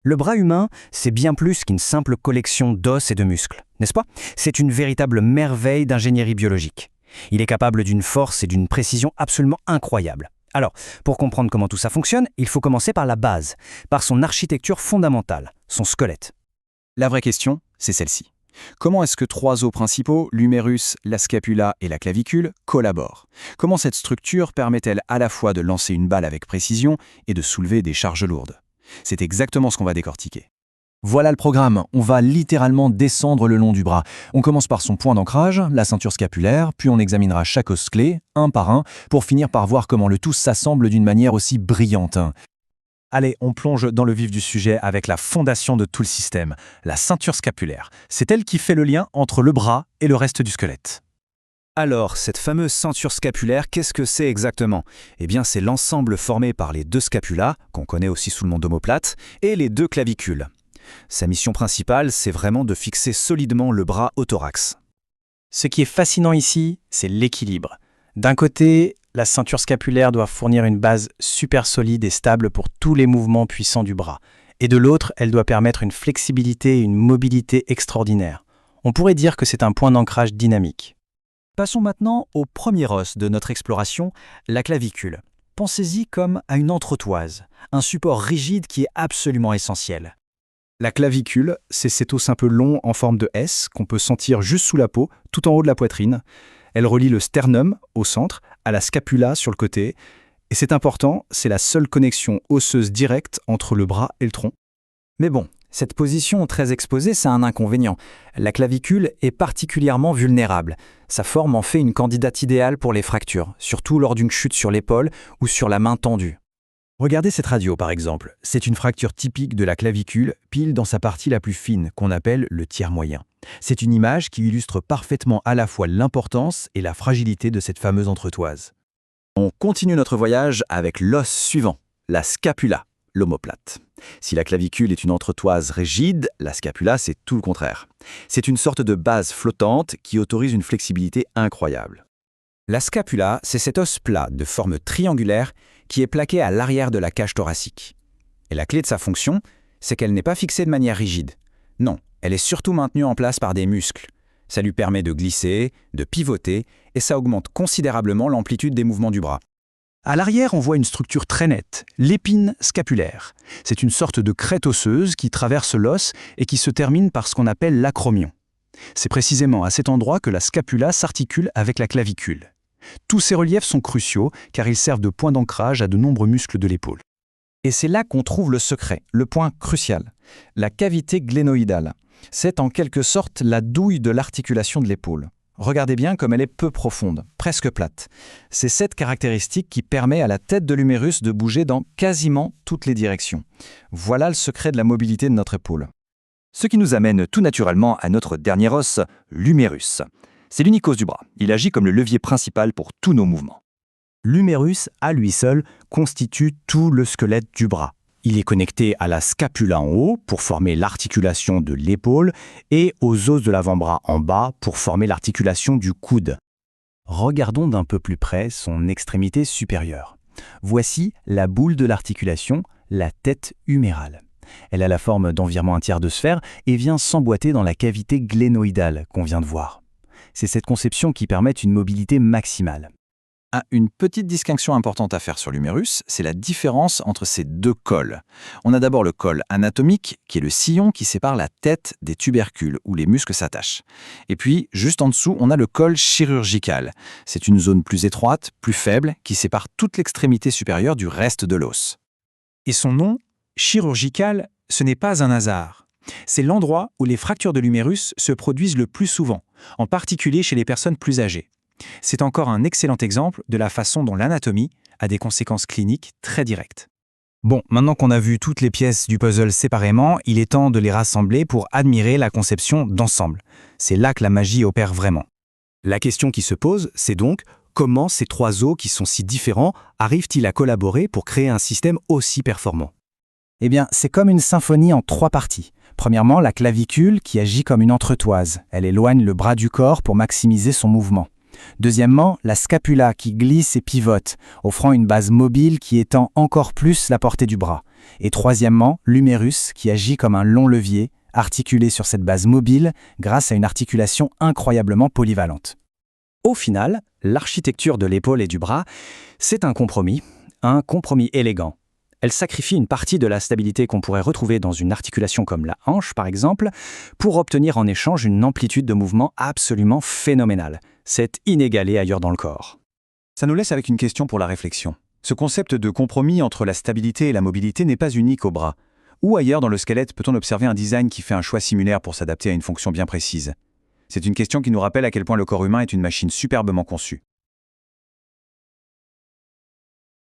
Le bras humain, c'est bien plus qu'une simple collection d'os et de muscles, n'est-ce pas? C'est une véritable merveille d'ingénierie biologique. Il est capable d'une force et d'une précision absolument incroyables. Alors, pour comprendre comment tout ça fonctionne, il faut commencer par la base, par son architecture fondamentale, son squelette. La vraie question, c'est celle-ci. Comment est-ce que trois os principaux, l'humérus, la scapula et la clavicule, collaborent? Comment cette structure permet-elle à la fois de lancer une balle avec précision et de soulever des charges lourdes? C'est exactement ce qu'on va décortiquer. Voilà le programme, on va littéralement descendre le long du bras. On commence par son point d'ancrage, la ceinture scapulaire, puis on examinera chaque os clé, un par un, pour finir par voir comment le tout s'assemble d'une manière aussi brillante. Allez, on plonge dans le vif du sujet avec la fondation de tout le système, la ceinture scapulaire. C'est elle qui fait le lien entre le bras et le reste du squelette. Alors, cette fameuse ceinture scapulaire, qu'est-ce que c'est exactement? Eh bien, c'est l'ensemble formé par les deux scapulas, qu'on connaît aussi sous le nom d'omoplate, et les deux clavicules. Sa mission principale, c'est vraiment de fixer solidement le bras au thorax. Ce qui est fascinant ici, c'est l'équilibre. D'un côté, la ceinture scapulaire doit fournir une base super solide et stable pour tous les mouvements puissants du bras. Et de l'autre, elle doit permettre une flexibilité et une mobilité extraordinaires. On pourrait dire que c'est un point d'ancrage dynamique. Passons maintenant au premier os de notre exploration, la clavicule. Pensez-y comme à une entretoise, un support rigide qui est absolument essentiel. La clavicule, c'est cet os un peu long en forme de S qu'on peut sentir juste sous la peau, tout en haut de la poitrine. Elle relie le sternum, au centre, à la scapula sur le côté. Et c'est important, c'est la seule connexion osseuse directe entre le bras et le tronc. Mais bon, cette position très exposée, c'est un inconvénient. La clavicule est particulièrement vulnérable. Sa forme en fait une candidate idéale pour les fractures, surtout lors d'une chute sur l'épaule ou sur la main tendue. Regardez cette radio par exemple. C'est une fracture typique de la clavicule, pile dans sa partie la plus fine, qu'on appelle le tiers moyen. C'est une image qui illustre parfaitement à la fois l'importance et la fragilité de cette fameuse entretoise. On continue notre voyage avec l'os suivant, la scapula, l'omoplate. Si la clavicule est une entretoise rigide, la scapula, c'est tout le contraire. C'est une sorte de base flottante qui autorise une flexibilité incroyable. La scapula, c'est cet os plat de forme triangulaire qui est plaqué à l'arrière de la cage thoracique. Et la clé de sa fonction, c'est qu'elle n'est pas fixée de manière rigide. Non, elle est surtout maintenue en place par des muscles. Ça lui permet de glisser, de pivoter, et ça augmente considérablement l'amplitude des mouvements du bras. À l'arrière, on voit une structure très nette, l'épine scapulaire. C'est une sorte de crête osseuse qui traverse l'os et qui se termine par ce qu'on appelle l'acromion. C'est précisément à cet endroit que la scapula s'articule avec la clavicule. Tous ces reliefs sont cruciaux car ils servent de point d'ancrage à de nombreux muscles de l'épaule. Et c'est là qu'on trouve le secret, le point crucial, la cavité glénoïdale. C'est en quelque sorte la douille de l'articulation de l'épaule. Regardez bien comme elle est peu profonde, presque plate. C'est cette caractéristique qui permet à la tête de l'humérus de bouger dans quasiment toutes les directions. Voilà le secret de la mobilité de notre épaule. Ce qui nous amène tout naturellement à notre dernier os, l'humérus. C'est l'unique os du bras. Il agit comme le levier principal pour tous nos mouvements. L'humérus, à lui seul, constitue tout le squelette du bras. Il est connecté à la scapula en haut pour former l'articulation de l'épaule et aux os de l'avant-bras en bas pour former l'articulation du coude. Regardons d'un peu plus près son extrémité supérieure. Voici la boule de l'articulation, la tête humérale. Elle a la forme d'environ un tiers de sphère et vient s'emboîter dans la cavité glénoïdale qu'on vient de voir. C'est cette conception qui permet une mobilité maximale. Une petite distinction importante à faire sur l'humérus, c'est la différence entre ces deux cols. On a d'abord le col anatomique, qui est le sillon qui sépare la tête des tubercules, où les muscles s'attachent. Et puis, juste en dessous, on a le col chirurgical. C'est une zone plus étroite, plus faible, qui sépare toute l'extrémité supérieure du reste de l'os. Et son nom, chirurgical, ce n'est pas un hasard. C'est l'endroit où les fractures de l'humérus se produisent le plus souvent, en particulier chez les personnes plus âgées. C'est encore un excellent exemple de la façon dont l'anatomie a des conséquences cliniques très directes. Bon, maintenant qu'on a vu toutes les pièces du puzzle séparément, il est temps de les rassembler pour admirer la conception d'ensemble. C'est là que la magie opère vraiment. La question qui se pose, c'est donc comment ces trois os qui sont si différents arrivent-ils à collaborer pour créer un système aussi performant? Eh bien, c'est comme une symphonie en trois parties. Premièrement, la clavicule qui agit comme une entretoise. Elle éloigne le bras du corps pour maximiser son mouvement. Deuxièmement, la scapula qui glisse et pivote, offrant une base mobile qui étend encore plus la portée du bras. Et troisièmement, l'humérus qui agit comme un long levier, articulé sur cette base mobile grâce à une articulation incroyablement polyvalente. Au final, l'architecture de l'épaule et du bras, c'est un compromis élégant. Elle sacrifie une partie de la stabilité qu'on pourrait retrouver dans une articulation comme la hanche, par exemple, pour obtenir en échange une amplitude de mouvement absolument phénoménale. C'est inégalé ailleurs dans le corps. Ça nous laisse avec une question pour la réflexion. Ce concept de compromis entre la stabilité et la mobilité n'est pas unique au bras. Où ailleurs dans le squelette peut-on observer un design qui fait un choix similaire pour s'adapter à une fonction bien précise? C'est une question qui nous rappelle à quel point le corps humain est une machine superbement conçue.